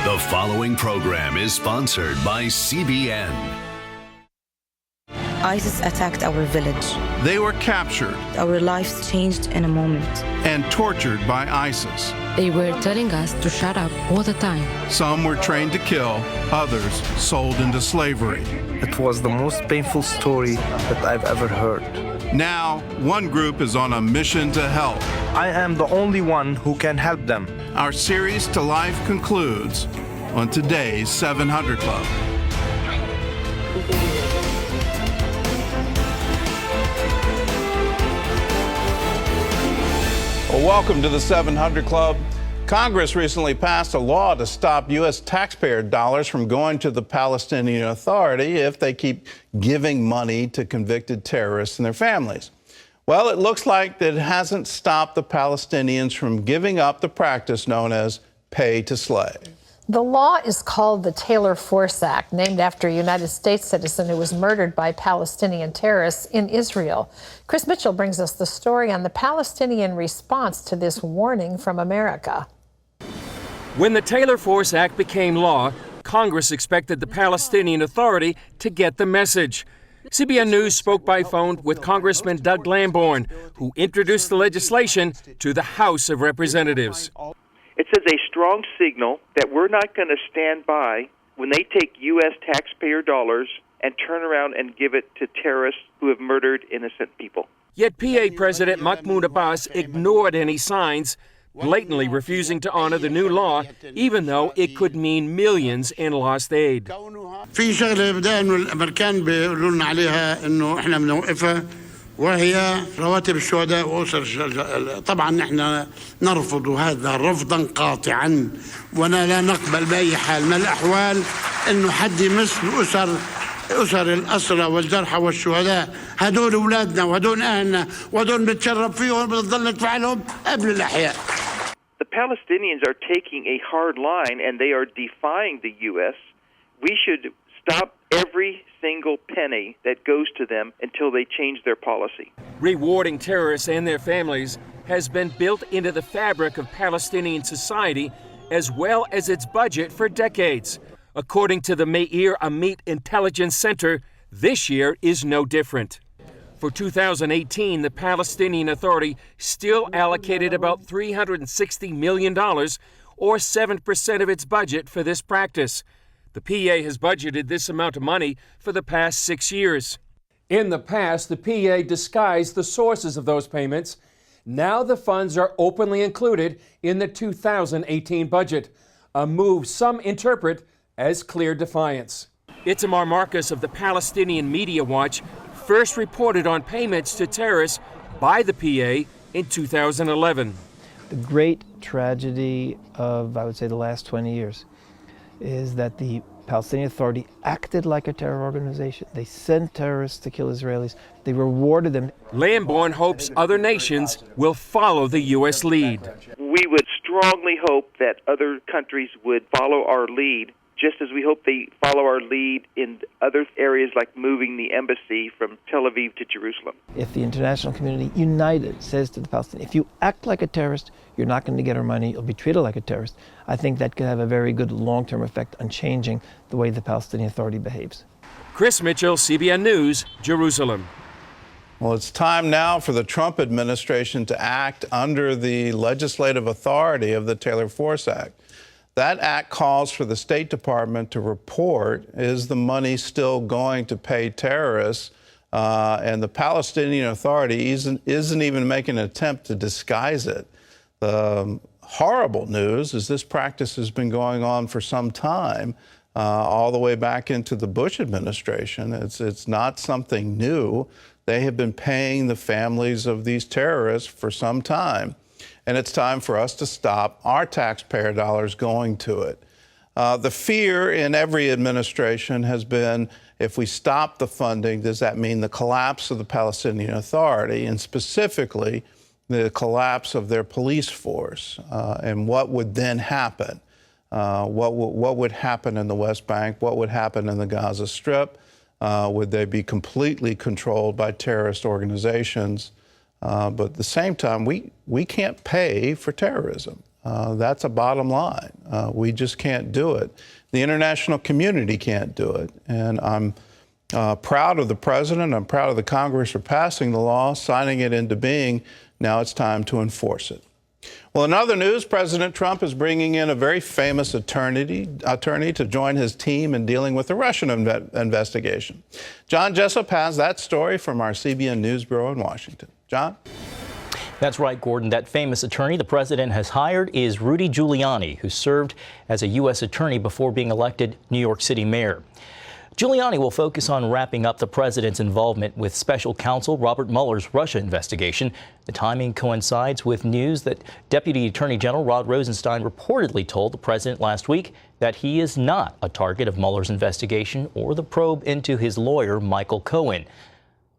The following program is sponsored by CBN. ISIS attacked our village. They were captured. Our lives changed in a moment. And tortured by ISIS. They were telling us to shut up all the time. Some were trained to kill, others sold into slavery. It was the most painful story that I've ever heard. Now, one group is on a mission to help. I am the only one who can help them. Our series to life concludes on today's 700 Club. Well, welcome to the 700 Club. Congress recently passed a law to stop U.S. taxpayer dollars from going to the Palestinian Authority if they keep giving money to convicted terrorists and their families. Well, it looks like that it hasn't stopped the Palestinians from giving up the practice known as pay to slay. The law is called the Taylor Force Act, named after a United States citizen who was murdered by Palestinian terrorists in Israel. Chris Mitchell brings us the story on the Palestinian response to this warning from America. When the Taylor Force Act became law, Congress expected the Palestinian Authority to get the message. CBN News spoke by phone with Congressman Doug Lamborn, who introduced the legislation to the House of Representatives. It says a strong signal that we're not going to stand by when they take U.S. taxpayer dollars and turn around and give it to terrorists who have murdered innocent people. Yet PA President Mahmoud Abbas ignored any signs, blatantly refusing to honor the new law, even though it could mean millions in lost aid. في شغله بدأ إنه الأمريكان بيقولوا لنا عليها إنه إحنا بنوقفها وهي رواتب الشهداء وأسر. طبعا نحن نرفض هذا رفضا قاطعا ولا نقبل بأي حال من الأحوال إنه حد يمس أسر الأسرى والجرحى والشهداء. هدول أولادنا وهدول أهلنا وهدول بنتشرف فيهم بنضل ندفع لهم قبل الأحياء. The Palestinians are taking a hard line and they are defying the U.S. We should stop every single penny that goes to them until they change their policy. Rewarding terrorists and their families has been built into the fabric of Palestinian society as well as its budget for decades. According to the Meir Amit Intelligence Center, this year is no different. For 2018, the Palestinian Authority still allocated about $360 million, or 7% of its budget, for this practice. The PA has budgeted this amount of money for the past 6 years. In the past, the PA disguised the sources of those payments. Now the funds are openly included in the 2018 budget, a move some interpret as clear defiance. Itamar Marcus of the Palestinian Media Watch first reported on payments to terrorists by the PA in 2011. The great tragedy of, I would say, the last 20 years is that the Palestinian Authority acted like a terror organization. They sent terrorists to kill Israelis. They rewarded them. Lamborn hopes other nations will follow the U.S. lead. We would strongly hope that other countries would follow our lead, just as we hope they follow our lead in other areas like moving the embassy from Tel Aviv to Jerusalem. If the international community united says to the Palestinians, if you act like a terrorist, you're not going to get our money, you'll be treated like a terrorist, I think that could have a very good long-term effect on changing the way the Palestinian Authority behaves. Chris Mitchell, CBN News, Jerusalem. Well, it's time now for the Trump administration to act under the legislative authority of the Taylor Force Act. That act calls for the State Department to report, is the money still going to pay terrorists? And the Palestinian Authority isn't even making an attempt to disguise it. The horrible news is this practice has been going on for some time, all the way back into the Bush administration. It's not something new. They have been paying the families of these terrorists for some time. And it's time for us to stop our taxpayer dollars going to it. The fear in every administration has been, if we stop the funding, does that mean the collapse of the Palestinian Authority, and specifically the collapse of their police force? And what would then happen? What would happen in the West Bank? What would happen in the Gaza Strip? Would they be completely controlled by terrorist organizations? But at the same time, we can't pay for terrorism. That's a bottom line. We just can't do it. The international community can't do it. And I'm proud of the president. I'm proud of the Congress for passing the law, signing it into being. Now it's time to enforce it. Well, in other news, President Trump is bringing in a very famous attorney to join his team in dealing with the Russian investigation. John Jessup has that story from our CBN News Bureau in Washington. John? That's right, Gordon. That famous attorney the president has hired is Rudy Giuliani, who served as a U.S. attorney before being elected New York City mayor. Giuliani will focus on wrapping up the president's involvement with special counsel Robert Mueller's Russia investigation. The timing coincides with news that Deputy Attorney General Rod Rosenstein reportedly told the president last week that he is not a target of Mueller's investigation or the probe into his lawyer, Michael Cohen.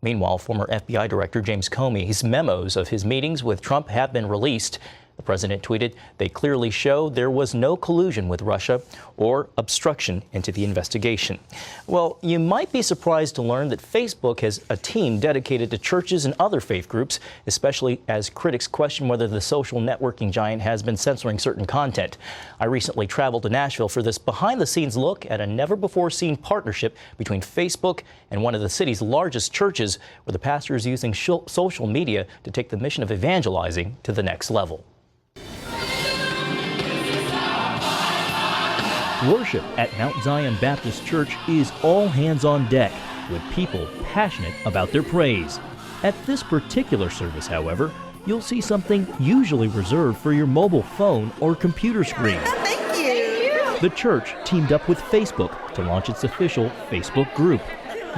Meanwhile, former FBI Director James Comey's memos of his meetings with Trump have been released. The president tweeted, "They clearly show there was no collusion with Russia or obstruction into the investigation." Well, you might be surprised to learn that Facebook has a team dedicated to churches and other faith groups, especially as critics question whether the social networking giant has been censoring certain content. I recently traveled to Nashville for this behind-the-scenes look at a never-before-seen partnership between Facebook and one of the city's largest churches, where the pastor is using social media to take the mission of evangelizing to the next level. Worship at Mount Zion Baptist Church is all hands on deck, with people passionate about their praise. At this particular service, however, you'll see something usually reserved for your mobile phone or computer screen. Thank you. The church teamed up with Facebook to launch its official Facebook group.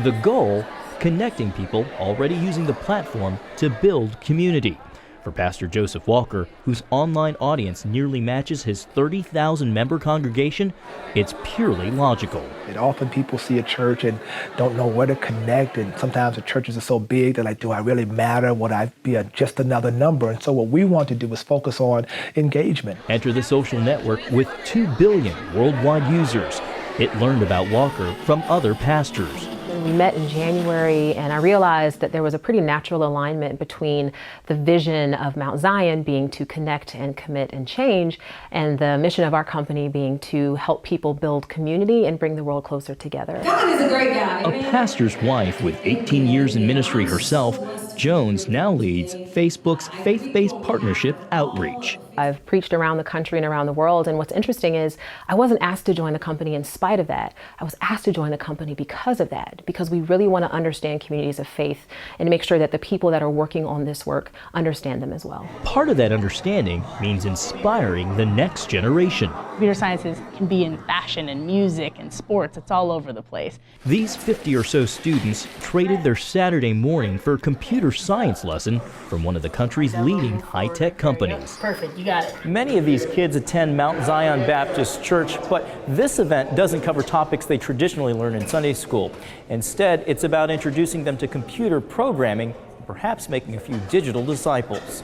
The goal, connecting people already using the platform to build community. For Pastor Joseph Walker, whose online audience nearly matches his 30,000 member congregation, it's purely logical. Often people see a church and don't know where to connect, and sometimes the churches are so big, they're like, do I really matter? Would I be just another number? And so what we want to do is focus on engagement. Enter the social network with 2 billion worldwide users. It learned about Walker from other pastors. We met in January, and I realized that there was a pretty natural alignment between the vision of Mount Zion being to connect and commit and change, and the mission of our company being to help people build community and bring the world closer together. God is a great guy. A pastor's wife with 18 years in ministry herself, Jones now leads Facebook's faith-based partnership outreach. I've preached around the country and around the world, and what's interesting is I wasn't asked to join the company in spite of that. I was asked to join the company because of that, because we really want to understand communities of faith and make sure that the people that are working on this work understand them as well. Part of that understanding means inspiring the next generation. Computer sciences can be in fashion and music and sports. It's all over the place. These 50 or so students traded their Saturday morning for a computer science lesson from one of the country's leading high-tech companies. Perfect, you got it. Many of these kids attend Mount Zion Baptist Church, but this event doesn't cover topics they traditionally learn in Sunday school. Instead, it's about introducing them to computer programming and perhaps making a few digital disciples.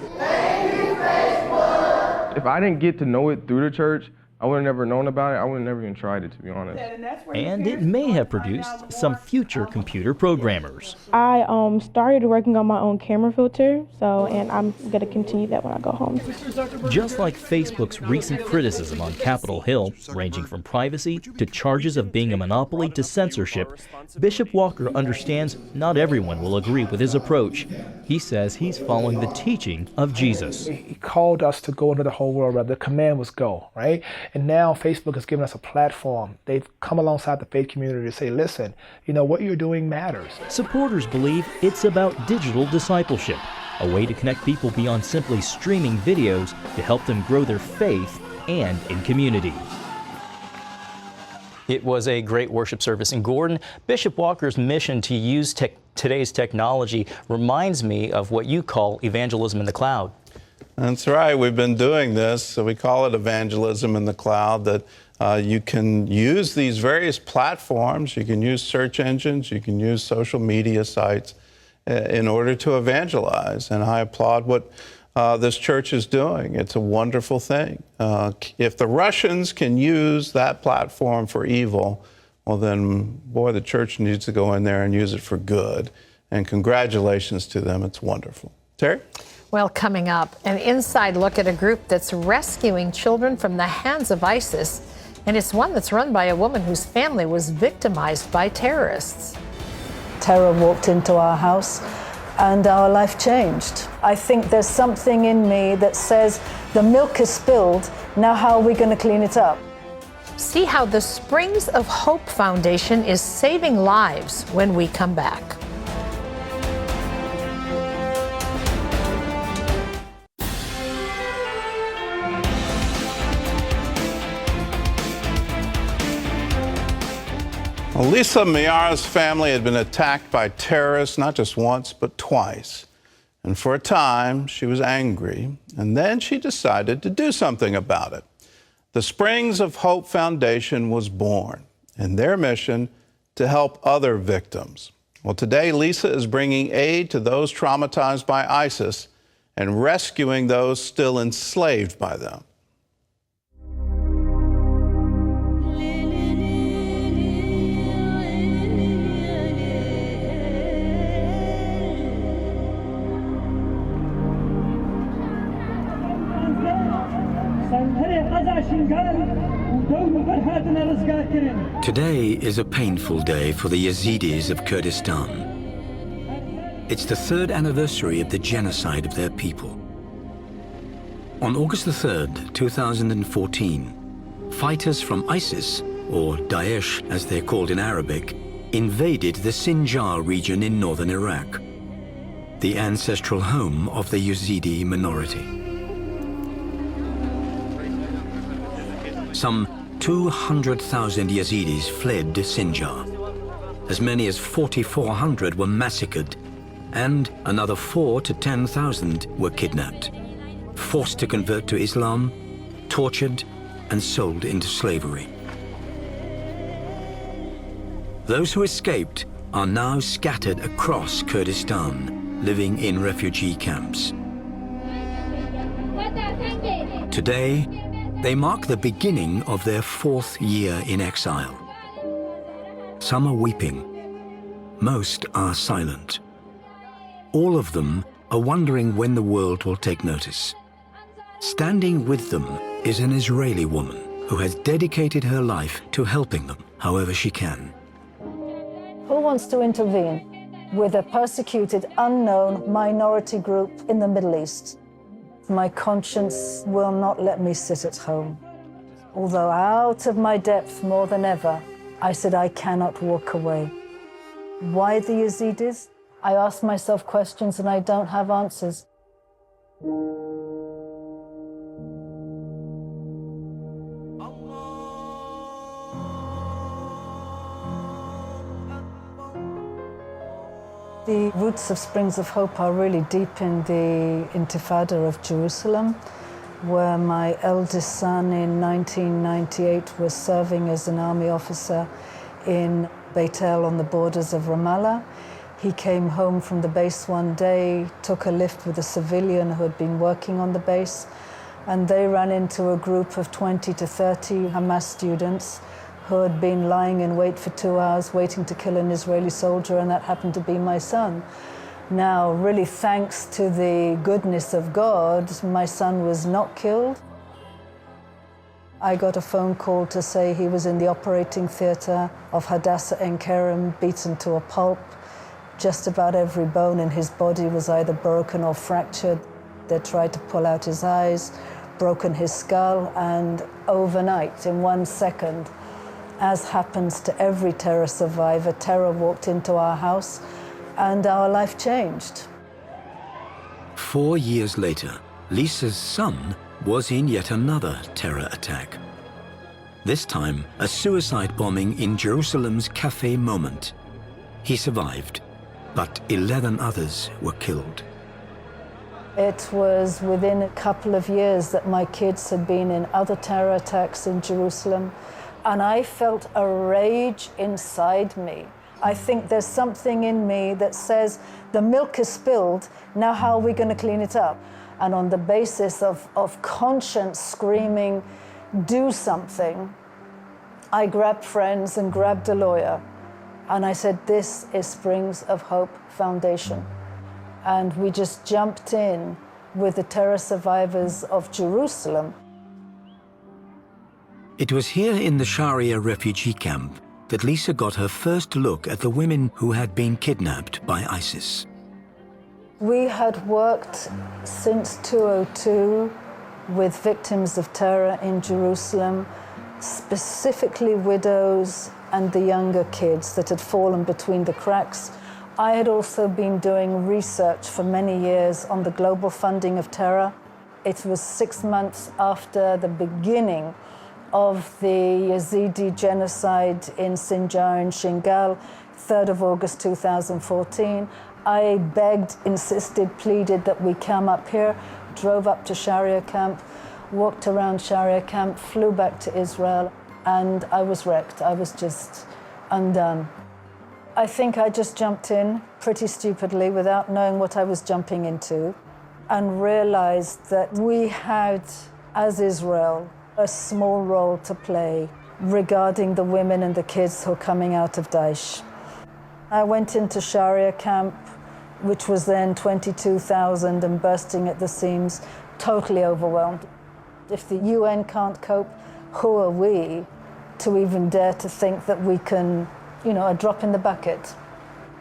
If I didn't get to know it through the church, I would have never known about it. I would have never even tried it, to be honest. And it may have produced some future computer programmers. I started working on my own camera filter, and I'm going to continue that when I go home. Just like Facebook's recent criticism on Capitol Hill, ranging from privacy to charges of being a monopoly to censorship, Bishop Walker understands not everyone will agree with his approach. He says he's following the teaching of Jesus. He called us to go into the whole world, the command was go, right? And now Facebook has given us a platform. They've come alongside the faith community to say, listen, what you're doing matters. Supporters believe it's about digital discipleship, a way to connect people beyond simply streaming videos to help them grow their faith and in community. It was a great worship service in Gordon. Bishop Walker's mission to use today's technology reminds me of what you call evangelism in the cloud. That's right. We've been doing this. So we call it evangelism in the cloud, that you can use these various platforms. You can use search engines. You can use social media sites in order to evangelize. And I applaud what this church is doing. It's a wonderful thing. If the Russians can use that platform for evil, well then, boy, the church needs to go in there and use it for good. And congratulations to them. It's wonderful. Terry? Well, coming up, an inside look at a group that's rescuing children from the hands of ISIS. And it's one that's run by a woman whose family was victimized by terrorists. Terror walked into our house and our life changed. I think there's something in me that says the milk is spilled, now how are we going to clean it up? See how the Springs of Hope Foundation is saving lives when we come back. Lisa Miara's family had been attacked by terrorists not just once, but twice. And for a time, she was angry. And then she decided to do something about it. The Springs of Hope Foundation was born, and their mission to help other victims. Well, today, Lisa is bringing aid to those traumatized by ISIS and rescuing those still enslaved by them. Today is a painful day for the Yazidis of Kurdistan. It's the 3rd anniversary of the genocide of their people. On August the 3rd, 2014, fighters from ISIS, or Daesh as they're called in Arabic, invaded the Sinjar region in northern Iraq, the ancestral home of the Yazidi minority. Some 200,000 Yazidis fled Sinjar. As many as 4,400 were massacred, and another 4,000 to 10,000 were kidnapped, forced to convert to Islam, tortured, and sold into slavery. Those who escaped are now scattered across Kurdistan, living in refugee camps. Today, they mark the beginning of their 4th year in exile. Some are weeping, most are silent. All of them are wondering when the world will take notice. Standing with them is an Israeli woman who has dedicated her life to helping them however she can. Who wants to intervene with a persecuted, unknown minority group in the Middle East? My conscience will not let me sit at home. Although out of my depth more than ever, I said I cannot walk away. Why the Yazidis? I ask myself questions and I don't have answers. The roots of Springs of Hope are really deep in the Intifada of Jerusalem, where my eldest son in 1998 was serving as an army officer in Beit El on the borders of Ramallah. He came home from the base one day, took a lift with a civilian who had been working on the base, and they ran into a group of 20 to 30 Hamas students who had been lying in wait for 2 hours waiting to kill an Israeli soldier, and that happened to be my son. Now, really thanks to the goodness of God, my son was not killed. I got a phone call to say he was in the operating theater of Hadassah Ein Kerem, beaten to a pulp. Just about every bone in his body was either broken or fractured. They tried to pull out his eyes, broken his skull, and overnight, in 1 second, as happens to every terror survivor, terror walked into our house and our life changed. 4 years later, Lisa's son was in yet another terror attack. This time, a suicide bombing in Jerusalem's Cafe Moment. He survived, but 11 others were killed. It was within a couple of years that my kids had been in other terror attacks in Jerusalem, and I felt a rage inside me. I think there's something in me that says the milk is spilled, now how are we going to clean it up? And on the basis of conscience screaming, do something, I grabbed friends and grabbed a lawyer, and I said, this is Springs of Hope Foundation. And we just jumped in with the terror survivors of Jerusalem. It was here in the Sharia refugee camp that Lisa got her first look at the women who had been kidnapped by ISIS. We had worked since 2002 with victims of terror in Jerusalem, specifically widows and the younger kids that had fallen between the cracks. I had also been doing research for many years on the global funding of terror. It was 6 months after the beginning of the Yazidi genocide in Sinjar and Shingal, 3rd of August 2014. I begged, insisted, pleaded that we come up here, drove up to Sharia camp, walked around Sharia camp, flew back to Israel, and I was wrecked. I was just undone. I think I just jumped in pretty stupidly without knowing what I was jumping into, and realized that we had, as Israel, a small role to play regarding the women and the kids who are coming out of Daesh. I went into Sharia camp, which was then 22,000 and bursting at the seams, totally overwhelmed. If the UN can't cope, who are we to even dare to think that we can, a drop in the bucket?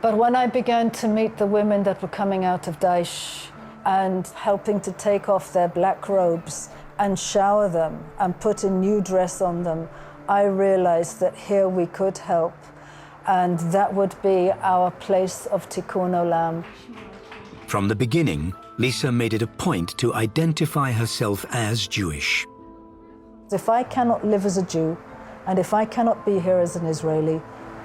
But when I began to meet the women that were coming out of Daesh and helping to take off their black robes and shower them and put a new dress on them, I realized that here we could help, and that would be our place of Tikkun Olam. From the beginning, Lisa made it a point to identify herself as Jewish. If I cannot live as a Jew, and if I cannot be here as an Israeli,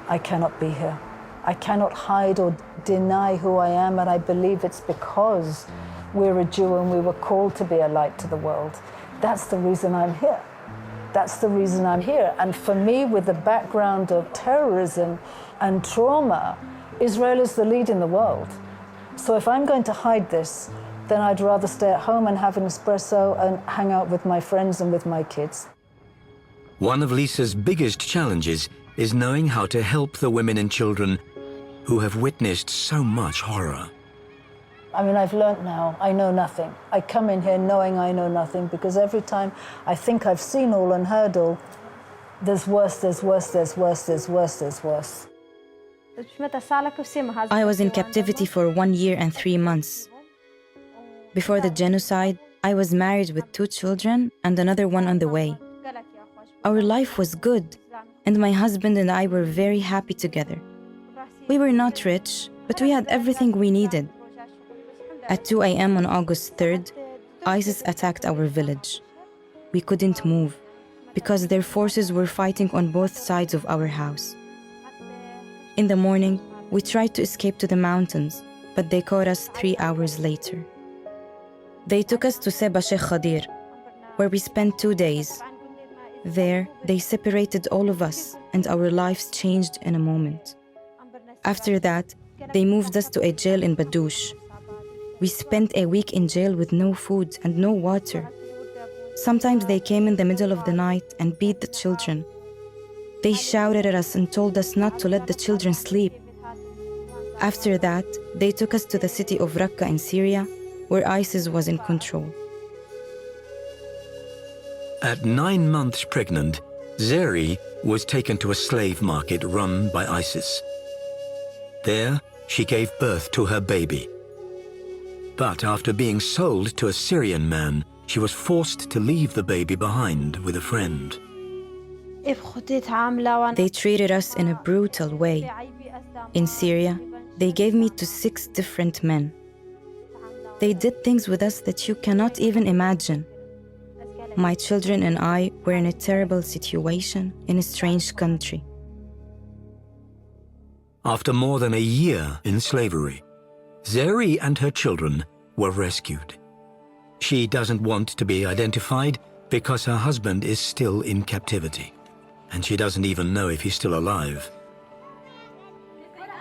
I cannot be here. I cannot hide or deny who I am, and I believe it's because we're a Jew and we were called to be a light to the world. That's the reason I'm here. That's the reason I'm here. And for me, with the background of terrorism and trauma, Israel is the lead in the world. So if I'm going to hide this, then I'd rather stay at home and have an espresso and hang out with my friends and with my kids. One of Lisa's biggest challenges is knowing how to help the women and children who have witnessed so much horror. I've learned now, I know nothing. I come in here knowing I know nothing, because every time I think I've seen all and heard all, there's worse, there's worse, there's worse, there's worse, there's worse. I was in captivity for 1 year and 3 months. Before the genocide, I was married with 2 children and another one on the way. Our life was good, and my husband and I were very happy together. We were not rich, but we had everything we needed. At 2 a.m. on August 3rd, ISIS attacked our village. We couldn't move because their forces were fighting on both sides of our house. In the morning, we tried to escape to the mountains, but they caught us 3 hours later. They took us to Seba Sheikh Khadir, where we spent 2 days. There, they separated all of us, and our lives changed in a moment. After that, they moved us to a jail in Badoush. We spent a week in jail with no food and no water. Sometimes they came in the middle of the night and beat the children. They shouted at us and told us not to let the children sleep. After that, they took us to the city of Raqqa in Syria, where ISIS was in control. At 9 months pregnant, Zeri was taken to a slave market run by ISIS. There, she gave birth to her baby. But after being sold to a Syrian man, she was forced to leave the baby behind with a friend. They treated us in a brutal way. In Syria, they gave me to 6 different men. They did things with us that you cannot even imagine. My children and I were in a terrible situation in a strange country. After more than a year in slavery, Zeri and her children were rescued. She doesn't want to be identified because her husband is still in captivity, and she doesn't even know if he's still alive.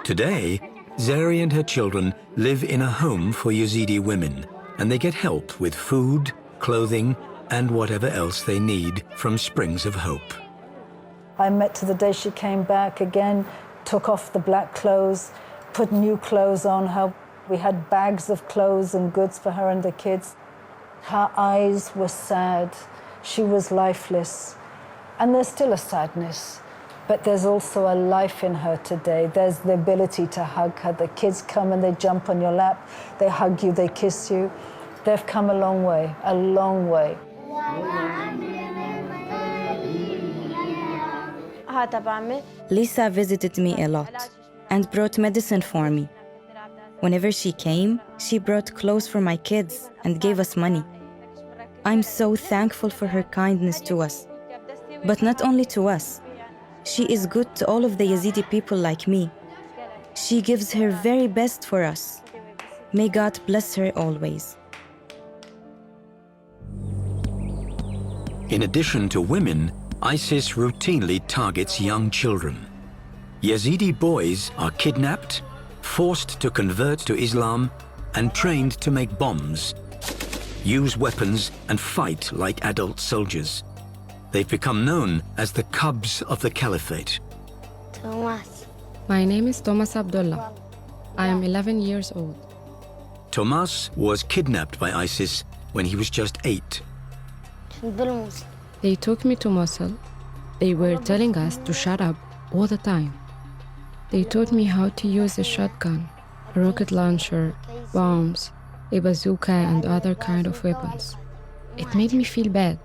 Today, Zeri and her children live in a home for Yazidi women, and they get help with food, clothing, and whatever else they need from Springs of Hope. I met her the day she came back again, took off the black clothes, put new clothes on her, We had bags of clothes and goods for her and the kids. Her eyes were sad. She was lifeless. And there's still a sadness, but there's also a life in her today. There's the ability to hug her. The kids come and they jump on your lap. They hug you, they kiss you. They've come a long way, a long way. Lisa visited me a lot and brought medicine for me. Whenever she came, she brought clothes for my kids and gave us money. I'm so thankful for her kindness to us. But not only to us. She is good to all of the Yazidi people like me. She gives her very best for us. May God bless her always. In addition to women, ISIS routinely targets young children. Yazidi boys are kidnapped, forced to convert to Islam, and trained to make bombs, use weapons, and fight like adult soldiers. They've become known as the Cubs of the Caliphate. Thomas. My name is Thomas Abdullah. I am 11 years old. Thomas was kidnapped by ISIS when he was just 8. They took me to Mosul. They were telling us to shut up all the time. They taught me how to use a shotgun, a rocket launcher, bombs, a bazooka, and other kind of weapons. It made me feel bad.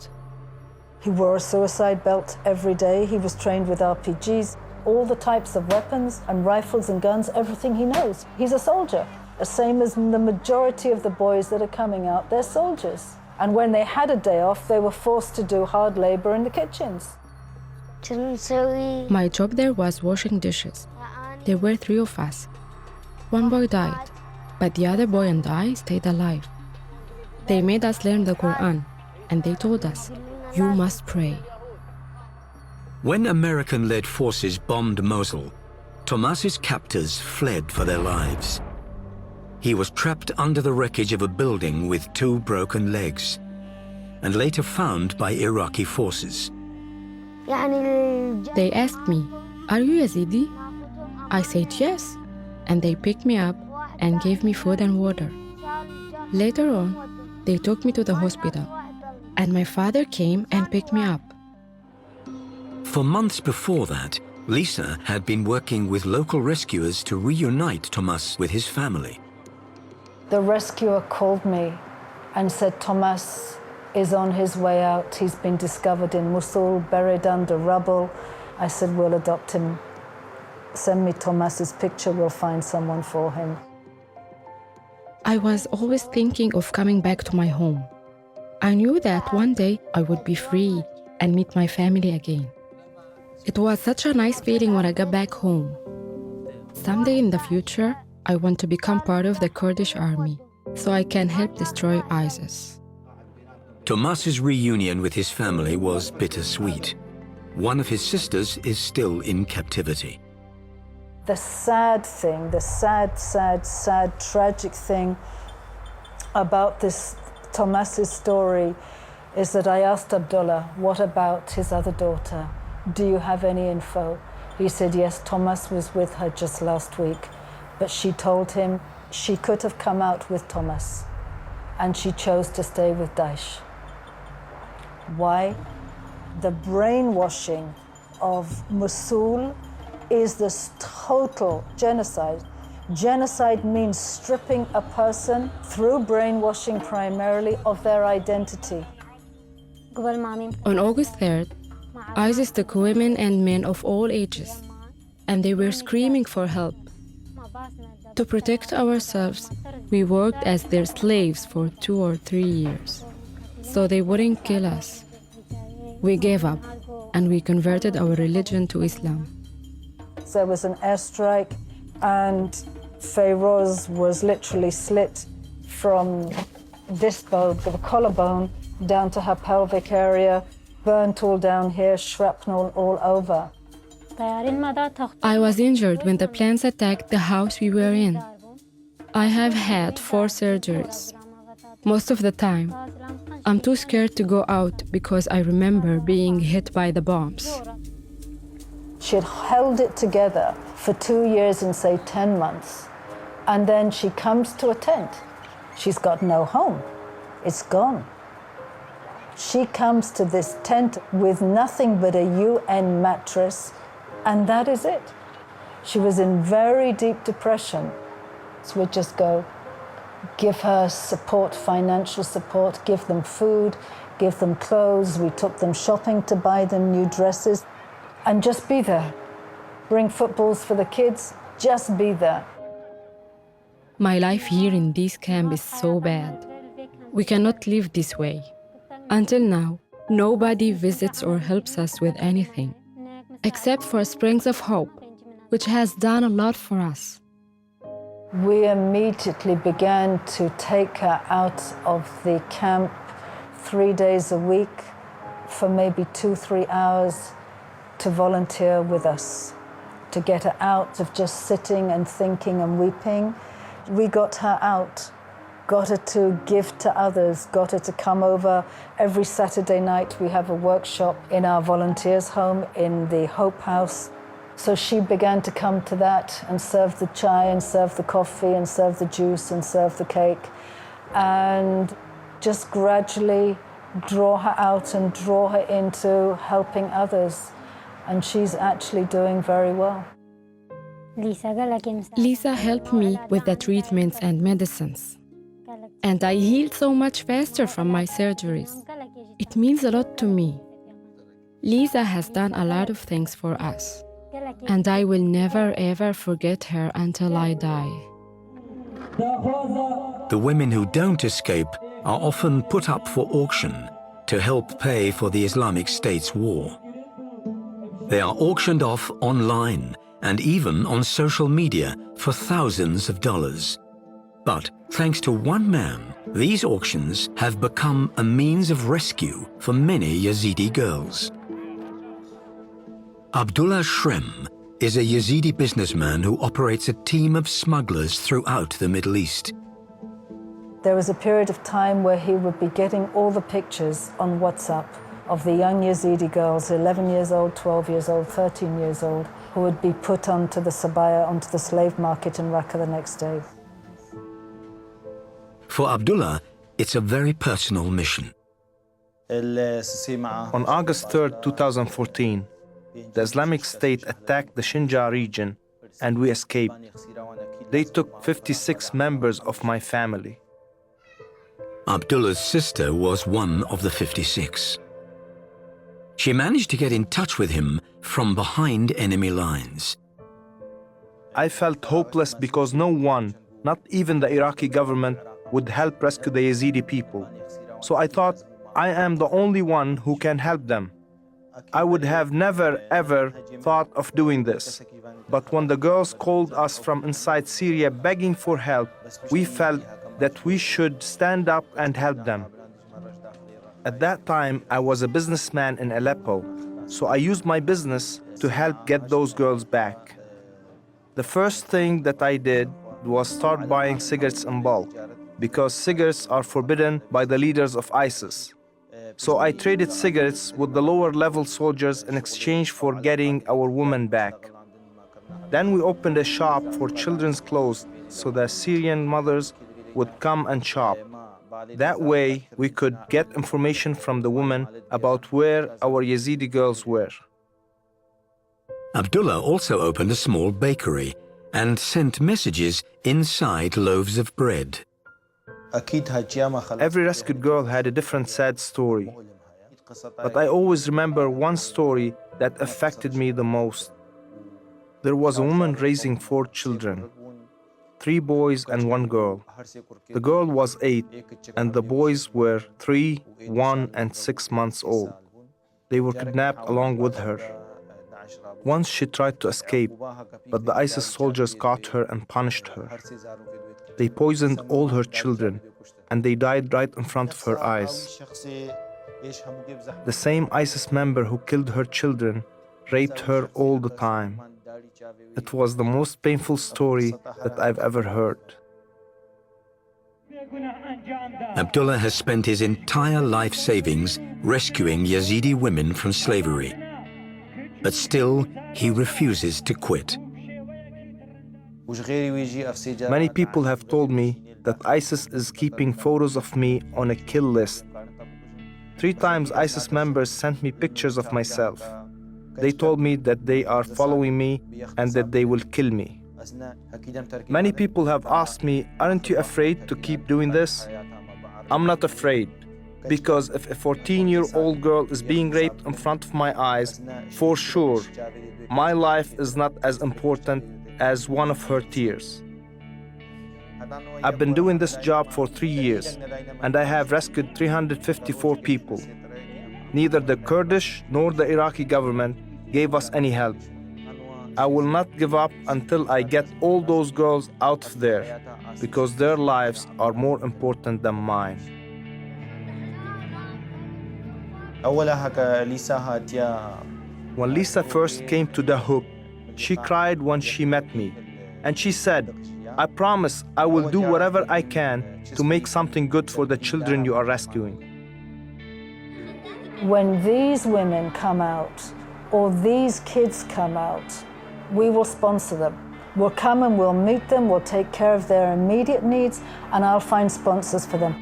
He wore a suicide belt every day. He was trained with RPGs, all the types of weapons and rifles and guns, everything he knows. He's a soldier, the same as the majority of the boys that are coming out, they're soldiers. And when they had a day off, they were forced to do hard labor in the kitchens. My job there was washing dishes. There were 3 of us. One boy died, but the other boy and I stayed alive. They made us learn the Quran, and they told us, you must pray. When American-led forces bombed Mosul, Thomas's captors fled for their lives. He was trapped under the wreckage of a building with 2 broken legs, and later found by Iraqi forces. They asked me, are you Yazidi? I said yes, and they picked me up and gave me food and water. Later on, they took me to the hospital, and my father came and picked me up. For months before that, Lisa had been working with local rescuers to reunite Thomas with his family. The rescuer called me and said Thomas is on his way out. He's been discovered in Mosul, buried under rubble. I said, we'll adopt him. Send me Thomas's picture, we'll find someone for him. I was always thinking of coming back to my home. I knew that one day I would be free and meet my family again. It was such a nice feeling when I got back home. Someday in the future, I want to become part of the Kurdish army so I can help destroy ISIS. Thomas's reunion with his family was bittersweet. One of his sisters is still in captivity. The sad thing, the sad, tragic thing about this Thomas's story is that I asked Abdullah, what about his other daughter? Do you have any info? He said, yes, Thomas was with her just last week, but she told him she could have come out with Thomas, and she chose to stay with Daesh. Why? The brainwashing of Mosul is this total genocide. Genocide means stripping a person through brainwashing primarily of their identity. On August 3rd, ISIS took women and men of all ages, and they were screaming for help. To protect ourselves, we worked as their slaves for 2 or 3 years, so they wouldn't kill us. We gave up, and we converted our religion to Islam. There was an airstrike, and Fayroz was literally slit from this bone, the collarbone, down to her pelvic area, burnt all down here, shrapnel all over. I was injured when the planes attacked the house we were in. I have had 4 surgeries. Most of the time, I'm too scared to go out because I remember being hit by the bombs. She had held it together for 2 years and say 10 months. And then she comes to a tent. She's got no home. It's gone. She comes to this tent with nothing but a UN mattress, and that is it. She was in very deep depression. So we'd just go, give her support, financial support, give them food, give them clothes. We took them shopping to buy them new dresses, and just be there. Bring footballs for the kids, just be there. My life here in this camp is so bad. We cannot live this way. Until now, nobody visits or helps us with anything, except for Springs of Hope, which has done a lot for us. We immediately began to take her out of the camp 3 days a week for maybe 2-3 hours to volunteer with us, to get her out of just sitting and thinking and weeping. We got her out, got her to give to others, got her to come over. Every Saturday night we have a workshop in our volunteers' home in the Hope House. So she began to come to that and serve the chai and serve the coffee and serve the juice and serve the cake, and just gradually draw her out and draw her into helping others. And she's actually doing very well. Lisa helped me with the treatments and medicines, and I healed so much faster from my surgeries. It means a lot to me. Lisa has done a lot of things for us, and I will never ever forget her until I die. The women who don't escape are often put up for auction to help pay for the Islamic State's war. They are auctioned off online and even on social media for thousands of dollars. But thanks to one man, these auctions have become a means of rescue for many Yazidi girls. Abdullah Shrem is a Yazidi businessman who operates a team of smugglers throughout the Middle East. There was a period of time where he would be getting all the pictures on WhatsApp of the young Yazidi girls, 11 years old, 12 years old, 13 years old, who would be put onto the sabaya, onto the slave market in Raqqa the next day. For Abdullah, it's a very personal mission. On August 3rd, 2014, the Islamic State attacked the Shinjar region and we escaped. They took 56 members of my family. Abdullah's sister was one of the 56. She managed to get in touch with him from behind enemy lines. I felt hopeless because no one, not even the Iraqi government, would help rescue the Yazidi people. So I thought, I am the only one who can help them. I would have never ever thought of doing this. But when the girls called us from inside Syria begging for help, we felt that we should stand up and help them. At that time, I was a businessman in Aleppo, so I used my business to help get those girls back. The first thing that I did was start buying cigarettes in bulk, because cigarettes are forbidden by the leaders of ISIS. So I traded cigarettes with the lower-level soldiers in exchange for getting our women back. Then we opened a shop for children's clothes so that Syrian mothers would come and shop. That way, we could get information from the women about where our Yazidi girls were. Abdullah also opened a small bakery and sent messages inside loaves of bread. Every rescued girl had a different sad story. But I always remember one story that affected me the most. There was a woman raising 4 children, 3 boys and 1 girl. The girl was 8 and the boys were 3, 1 and 6 months old. They were kidnapped along with her. Once she tried to escape, but the ISIS soldiers caught her and punished her. They poisoned all her children, and they died right in front of her eyes. The same ISIS member who killed her children raped her all the time. It was the most painful story that I've ever heard. Abdullah has spent his entire life savings rescuing Yazidi women from slavery. But still, he refuses to quit. Many people have told me that ISIS is keeping photos of me on a kill list. 3 times ISIS members sent me pictures of myself. They told me that they are following me and that they will kill me. Many people have asked me, aren't you afraid to keep doing this? I'm not afraid, because if a 14-year-old girl is being raped in front of my eyes, for sure, my life is not as important as one of her tears. I've been doing this job for 3 years, and I have rescued 354 people. Neither the Kurdish nor the Iraqi government gave us any help. I will not give up until I get all those girls out of there, because their lives are more important than mine. When Lisa first came to Dahouk, she cried when she met me, and she said, I promise I will do whatever I can to make something good for the children you are rescuing. When these women come out, or these kids come out, we will sponsor them. We'll come and we'll meet them, we'll take care of their immediate needs, and I'll find sponsors for them.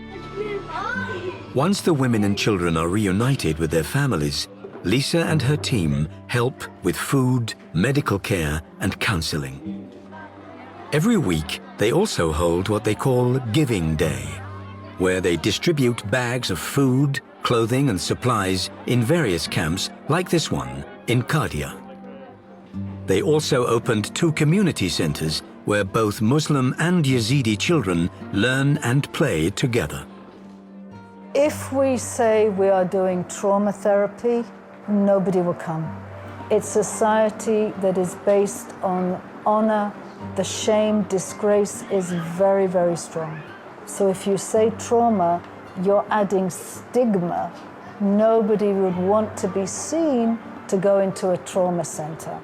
Once the women and children are reunited with their families, Lisa and her team help with food, medical care, and counseling. Every week, they also hold what they call Giving Day, where they distribute bags of food, clothing, and supplies in various camps like this one in Qadiyah. They also opened 2 community centers where both Muslim and Yazidi children learn and play together. If we say we are doing trauma therapy, nobody will come. It's a society that is based on honor. The shame, disgrace is very, very strong. So if you say trauma, you're adding stigma. Nobody would want to be seen to go into a trauma center.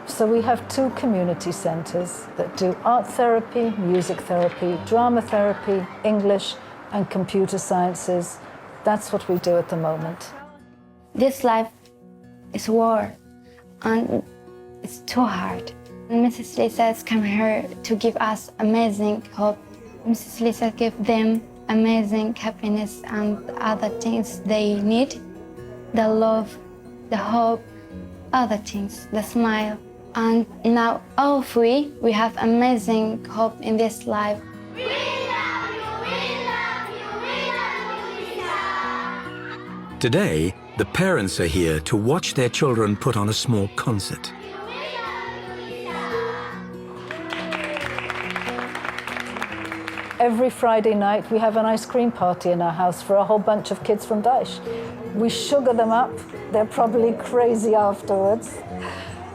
So we have 2 community centers that do art therapy, music therapy, drama therapy, English, and computer sciences. That's what we do at the moment. This life is war, and it's too hard. Mrs. Lisa has come here to give us amazing hope. Mrs. Lisa gives them amazing happiness and other things they need. The love, the hope, other things, the smile. And now all 3, we have amazing hope in this life. We love you, we love you, we love you, Lisa. Today, the parents are here to watch their children put on a small concert. Every Friday night, we have an ice cream party in our house for a whole bunch of kids from Daesh. We sugar them up. They're probably crazy afterwards,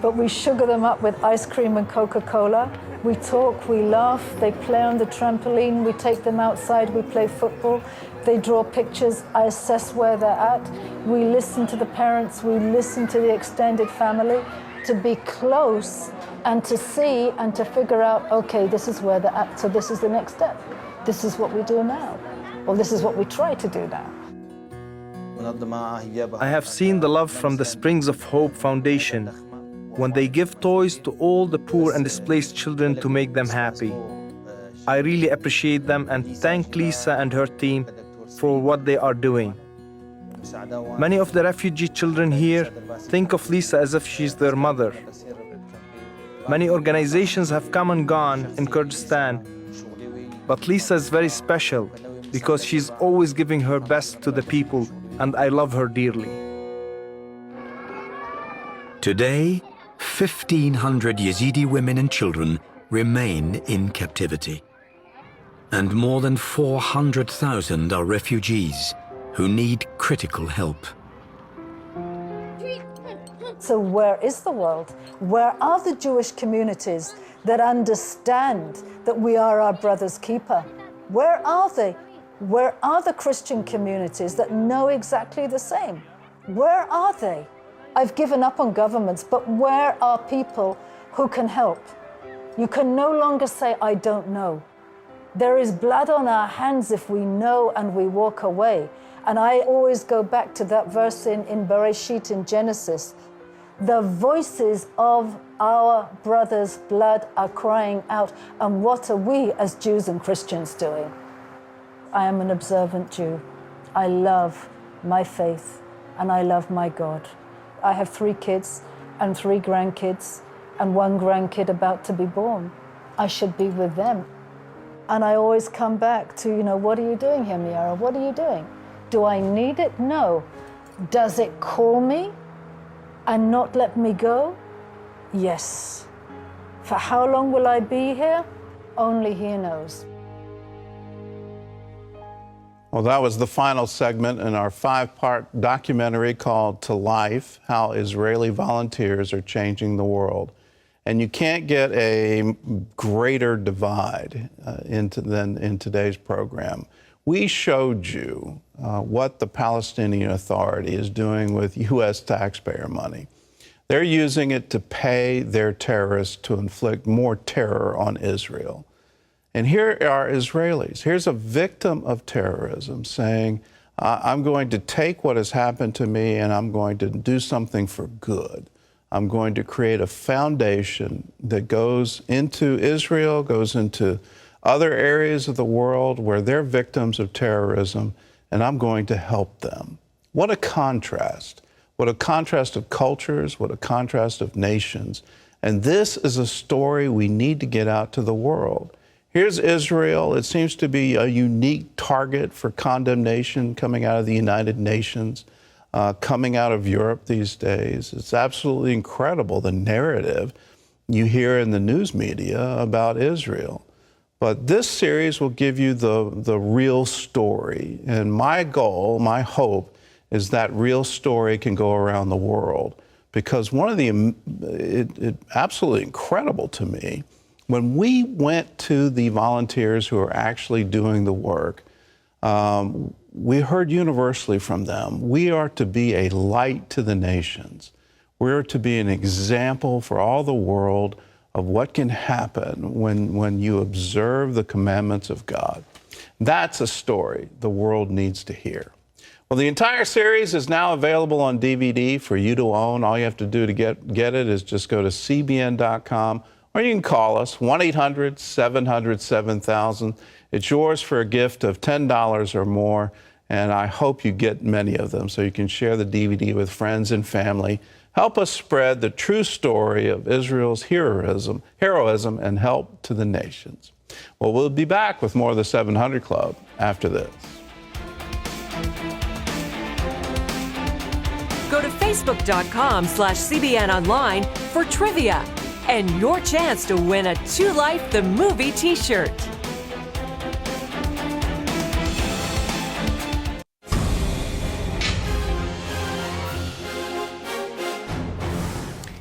but we sugar them up with ice cream and Coca-Cola. We talk, we laugh, they play on the trampoline, we take them outside, we play football, they draw pictures, I assess where they're at. We listen to the parents, we listen to the extended family to be close and to see and to figure out, okay, this is where they're at, so this is the next step. This is what we do now, or this is what we try to do now. I have seen the love from the Springs of Hope Foundation when they give toys to all the poor and displaced children to make them happy. I really appreciate them and thank Lisa and her team for what they are doing. Many of the refugee children here think of Lisa as if she's their mother. Many organizations have come and gone in Kurdistan, but Lisa is very special because she's always giving her best to the people, and I love her dearly. Today, 1,500 Yazidi women and children remain in captivity. And more than 400,000 are refugees who need critical help. So where is the world? Where are the Jewish communities that understand that we are our brother's keeper? Where are they? Where are the Christian communities that know exactly the same? Where are they? I've given up on governments, but where are people who can help? You can no longer say, I don't know. There is blood on our hands if we know and we walk away. And I always go back to that verse in Bereshit, in Genesis, The voices of our brothers' blood are crying out. And what are we as Jews and Christians doing? I am an observant Jew. I love my faith and I love my God. I have 3 kids and 3 grandkids and 1 grandkid about to be born. I should be with them. And I always come back to, what are you doing here, Miara? What are you doing? Do I need it? No. Does it call me and not let me go? Yes. For how long will I be here? Only He knows. Well, that was the final segment in our 5-part documentary called To Life, How Israeli Volunteers Are Changing the World. And you can't get a greater divide than in today's program. We showed you what the Palestinian Authority is doing with U.S. taxpayer money. They're using it to pay their terrorists to inflict more terror on Israel. And here are Israelis. Here's a victim of terrorism saying, I'm going to take what has happened to me and I'm going to do something for good. I'm going to create a foundation that goes into Israel, goes into other areas of the world where they're victims of terrorism, and I'm going to help them. What a contrast. What a contrast of cultures, what a contrast of nations. And this is a story we need to get out to the world. Here's Israel. It seems to be a unique target for condemnation coming out of the United Nations, coming out of Europe these days. It's absolutely incredible, the narrative you hear in the news media about Israel. But this series will give you the real story. And my goal, my hope, is that real story can go around the world. Because one of the, absolutely incredible to me, when we went to the volunteers who are actually doing the work, we heard universally from them, we are to be a light to the nations. We're to be an example for all the world of what can happen when you observe the commandments of God. That's a story the world needs to hear. Well, the entire series is now available on DVD for you to own. All you have to do to get it is just go to cbn.com, or you can call us, 1-800-700-7000. It's yours for a gift of $10 or more, and I hope you get many of them so you can share the DVD with friends and family. Help us spread the true story of Israel's heroism and help to the nations. Well, we'll be back with more of the 700 Club after this. Go to facebook.com/CBN Online for trivia and your chance to win a To Life the Movie t-shirt.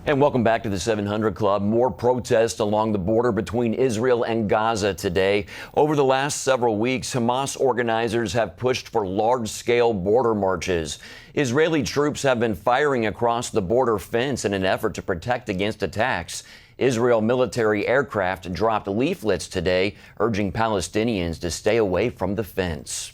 And welcome back to the 700 Club. More protests along the border between Israel and Gaza today. Over the last several weeks, Hamas organizers have pushed for large-scale border marches. Israeli troops have been firing across the border fence in an effort to protect against attacks. Israel military aircraft dropped leaflets today urging Palestinians to stay away from the fence.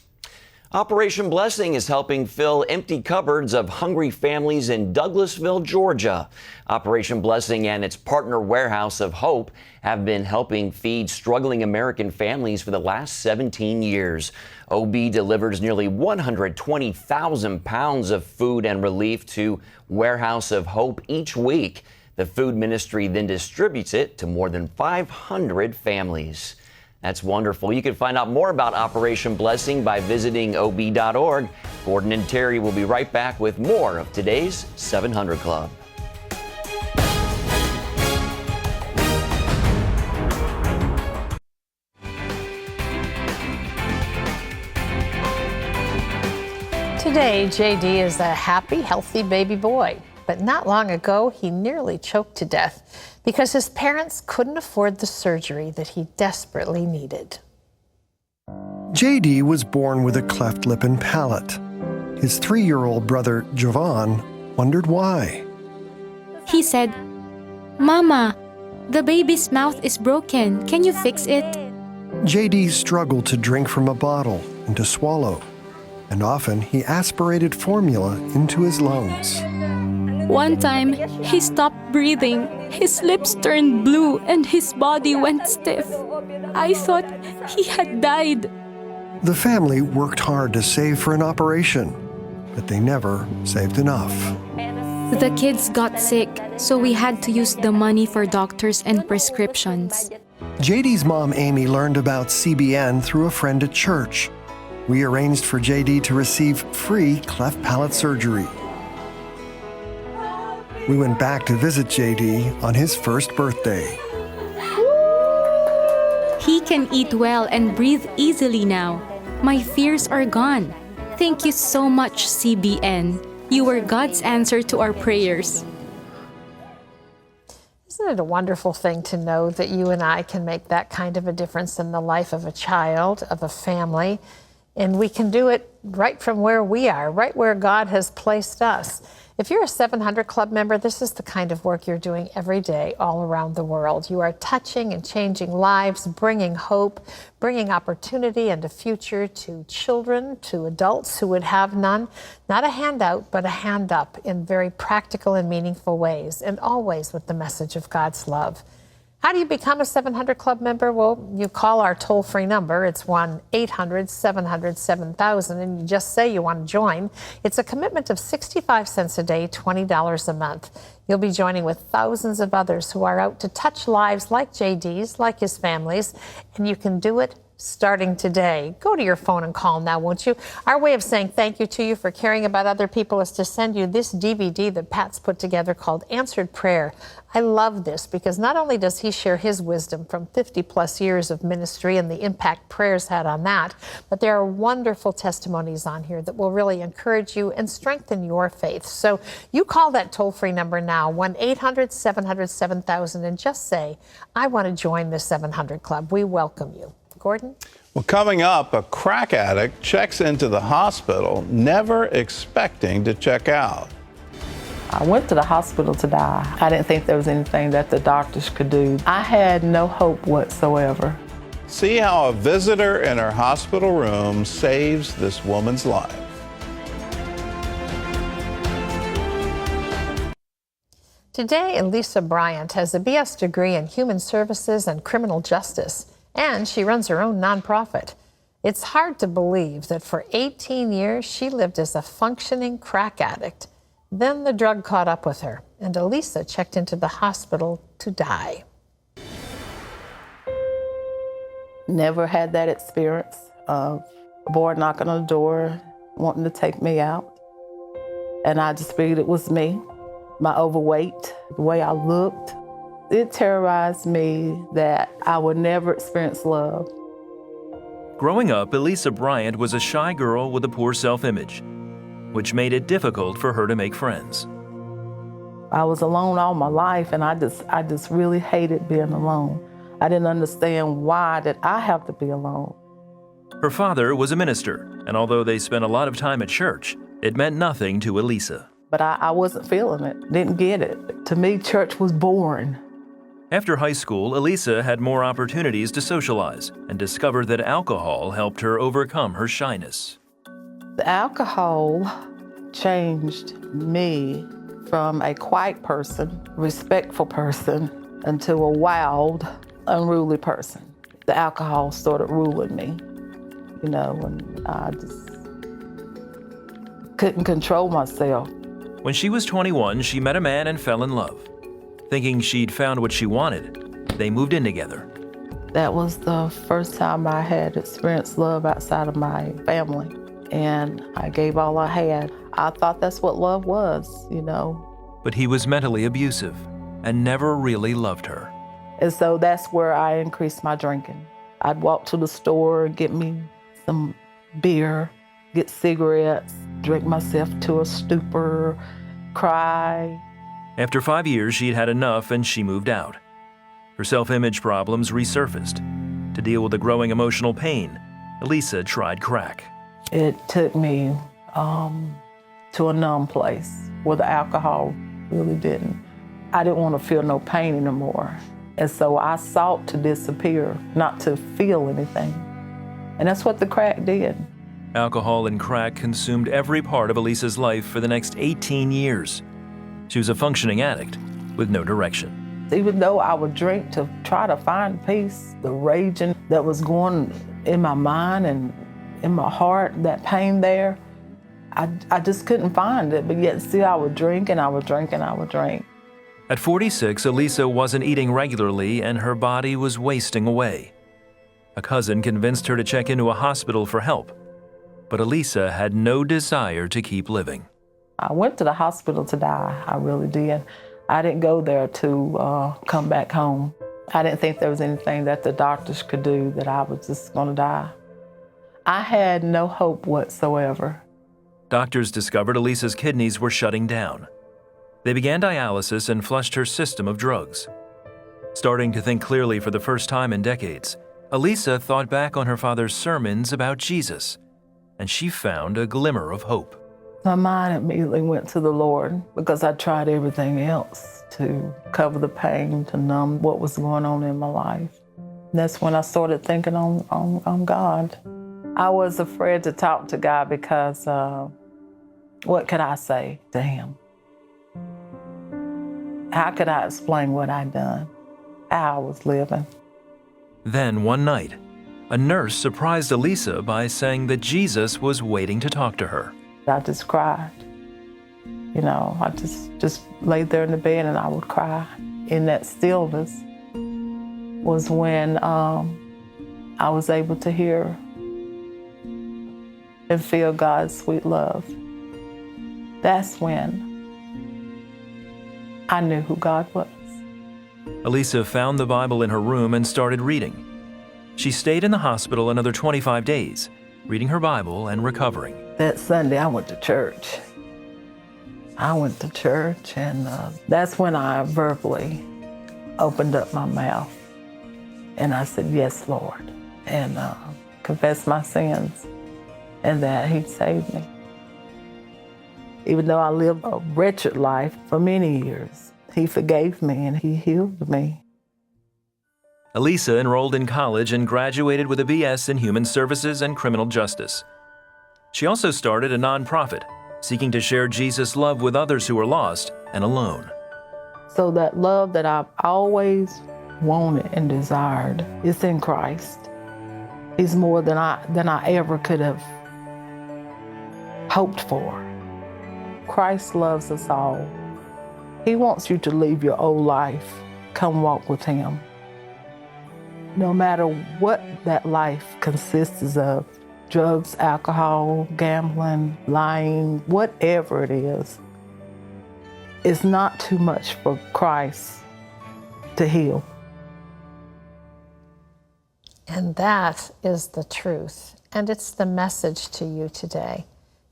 Operation Blessing is helping fill empty cupboards of hungry families in Douglasville, Georgia. Operation Blessing and its partner Warehouse of Hope have been helping feed struggling American families for the last 17 years. OB delivers nearly 120,000 pounds of food and relief to Warehouse of Hope each week. The food ministry then distributes it to more than 500 families. That's wonderful. You can find out more about Operation Blessing by visiting ob.org. Gordon and Terry will be right back with more of today's 700 Club. Today, JD is a happy, healthy baby boy. But not long ago, he nearly choked to death because his parents couldn't afford the surgery that he desperately needed. JD was born with a cleft lip and palate. His 3-year-old brother, Jovan, wondered why. He said, "Mama, the baby's mouth is broken. Can you fix it?" JD struggled to drink from a bottle and to swallow, and often he aspirated formula into his lungs. One time, he stopped breathing. His lips turned blue and his body went stiff. I thought he had died. The family worked hard to save for an operation, but they never saved enough. The kids got sick, so we had to use the money for doctors and prescriptions. JD's mom, Amy, learned about CBN through a friend at church. We arranged for JD to receive free cleft palate surgery. We went back to visit JD on his first birthday. He can eat well and breathe easily now. My fears are gone. Thank you so much, CBN. You were God's answer to our prayers. Isn't it a wonderful thing to know that you and I can make that kind of a difference in the life of a child, of a family, and we can do it right from where we are, right where God has placed us. If you're a 700 Club member, this is the kind of work you're doing every day all around the world. You are touching and changing lives, bringing hope, bringing opportunity and a future to children, to adults who would have none. Not a handout, but a hand up in very practical and meaningful ways, and always with the message of God's love. How do you become a 700 Club member? Well, you call our toll-free number. It's 1-800-700-7000, and you just say you want to join. It's a commitment of 65 cents a day, $20 a month. You'll be joining with thousands of others who are out to touch lives like JD's, like his family's, and you can do it starting today. Go to your phone and call now, won't you? Our way of saying thank you to you for caring about other people is to send you this DVD that Pat's put together called Answered Prayer. I love this because not only does he share his wisdom from 50-plus years of ministry and the impact prayers had on that, but there are wonderful testimonies on here that will really encourage you and strengthen your faith. So you call that toll-free number now, 1-800-700-7000, and just say, I want to join the 700 Club. We welcome you. Gordon? Well, coming up, a crack addict checks into the hospital, never expecting to check out. I went to the hospital to die. I didn't think there was anything that the doctors could do. I had no hope whatsoever. See how a visitor in her hospital room saves this woman's life. Today, Elisa Bryant has a BS degree in Human Services and Criminal Justice, and she runs her own nonprofit. It's hard to believe that for 18 years she lived as a functioning crack addict. Then the drug caught up with her, and Elisa checked into the hospital to die. Never had that experience of a boy knocking on the door, wanting to take me out. And I just figured it was me, my overweight, the way I looked. It terrorized me that I would never experience love. Growing up, Elisa Bryant was a shy girl with a poor self-image, which made it difficult for her to make friends. I was alone all my life, and I just really hated being alone. I didn't understand why did I have to be alone. Her father was a minister, and although they spent a lot of time at church, it meant nothing to Elisa. But I wasn't feeling it, didn't get it. To me, church was boring. After high school, Elisa had more opportunities to socialize and discovered that alcohol helped her overcome her shyness. The alcohol changed me from a quiet person, respectful person, into a wild, unruly person. The alcohol started ruling me, and I just couldn't control myself. When she was 21, she met a man and fell in love. Thinking she'd found what she wanted, they moved in together. That was the first time I had experienced love outside of my family. And I gave all I had. I thought that's what love was, But he was mentally abusive and never really loved her. And so that's where I increased my drinking. I'd walk to the store, get me some beer, get cigarettes, drink myself to a stupor, cry. After 5 years, she'd had enough and she moved out. Her self-image problems resurfaced. To deal with the growing emotional pain, Elisa tried crack. It took me to a numb place where the alcohol really didn't. I didn't want to feel no pain anymore. And so I sought to disappear, not to feel anything. And that's what the crack did. Alcohol and crack consumed every part of Elisa's life for the next 18 years. She was a functioning addict with no direction. Even though I would drink to try to find peace, the raging that was going in my mind and in my heart, that pain there, I just couldn't find it. But yet still I would drink and I would drink and I would drink. At 46, Elisa wasn't eating regularly and her body was wasting away. A cousin convinced her to check into a hospital for help, but Elisa had no desire to keep living. I went to the hospital to die, I really did. I didn't go there to come back home. I didn't think there was anything that the doctors could do, that I was just gonna die. I had no hope whatsoever. Doctors discovered Elisa's kidneys were shutting down. They began dialysis and flushed her system of drugs. Starting to think clearly for the first time in decades, Elisa thought back on her father's sermons about Jesus, and she found a glimmer of hope. My mind immediately went to the Lord because I tried everything else to cover the pain, to numb what was going on in my life. That's when I started thinking on God. I was afraid to talk to God because what could I say to him? How could I explain what I'd done, how I was living? Then one night, a nurse surprised Elisa by saying that Jesus was waiting to talk to her. I just cried. You know, I just laid there in the bed and I would cry. In that stillness was when I was able to hear and feel God's sweet love. That's when I knew who God was. Elisa found the Bible in her room and started reading. She stayed in the hospital another 25 days, reading her Bible and recovering. That Sunday, I went to church. And that's when I verbally opened up my mouth. And I said, yes, Lord, and confessed my sins and that He saved me. Even though I lived a wretched life for many years, He forgave me and He healed me. Elisa enrolled in college and graduated with a BS in Human Services and Criminal Justice. She also started a nonprofit, seeking to share Jesus' love with others who are lost and alone. So that love that I've always wanted and desired is in Christ. He's more than I ever could have hoped for. Christ loves us all. He wants you to leave your old life, come walk with Him. No matter what that life consists of, drugs, alcohol, gambling, lying, whatever it is, it's not too much for Christ to heal. And that is the truth. And it's the message to you today.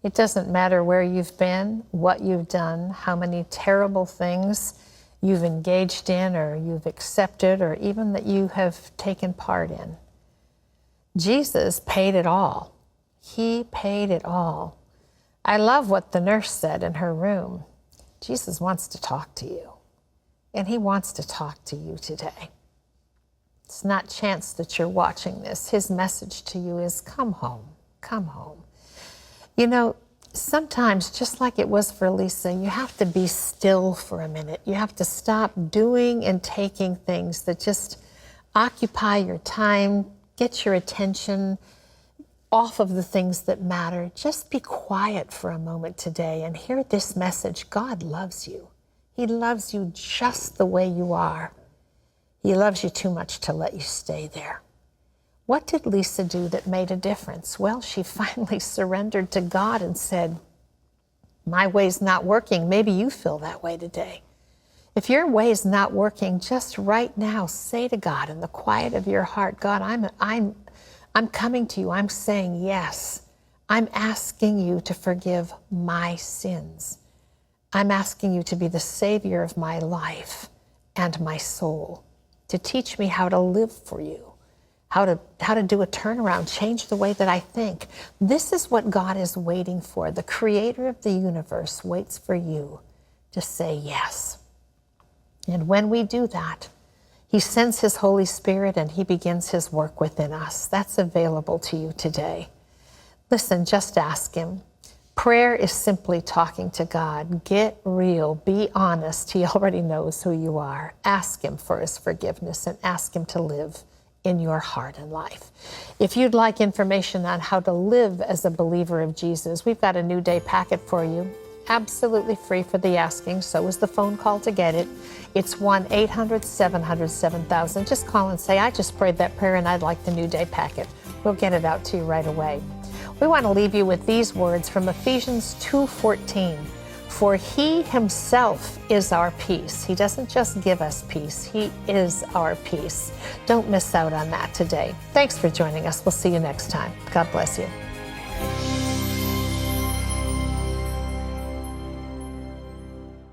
It doesn't matter where you've been, what you've done, how many terrible things you've engaged in or you've accepted or even that you have taken part in. Jesus paid it all. He paid it all. I love what the nurse said in her room. Jesus wants to talk to you, and He wants to talk to you today. It's not chance that you're watching this. His message to you is, come home, come home. You know, sometimes, just like it was for Lisa, you have to be still for a minute. You have to stop doing and taking things that just occupy your time, get your attention off of the things that matter. Just be quiet for a moment today and hear this message. God loves you. He loves you just the way you are. He loves you too much to let you stay there. What did Lisa do that made a difference? Well, she finally surrendered to God and said, my way's not working. Maybe you feel that way today. If your way is not working, just right now, say to God in the quiet of your heart, God, I'm coming to you. I'm saying yes. I'm asking you to forgive my sins. I'm asking you to be the Savior of my life and my soul, to teach me how to live for you, how to do a turnaround, change the way that I think. This is what God is waiting for. The Creator of the universe waits for you to say yes. And when we do that, He sends His Holy Spirit and He begins His work within us. That's available to you today. Listen, just ask Him. Prayer is simply talking to God. Get real, be honest. He already knows who you are. Ask Him for His forgiveness and ask Him to live in your heart and life. If you'd like information on how to live as a believer of Jesus, we've got a New Day packet for you. Absolutely free for the asking, so is the phone call to get it. It's 1-800-700-7000. Just call and say, I just prayed that prayer and I'd like the New Day packet. We'll get it out to you right away. We want to leave you with these words from Ephesians 2:14. For He Himself is our peace. He doesn't just give us peace, He is our peace. Don't miss out on that today. Thanks for joining us. We'll see you next time. God bless you.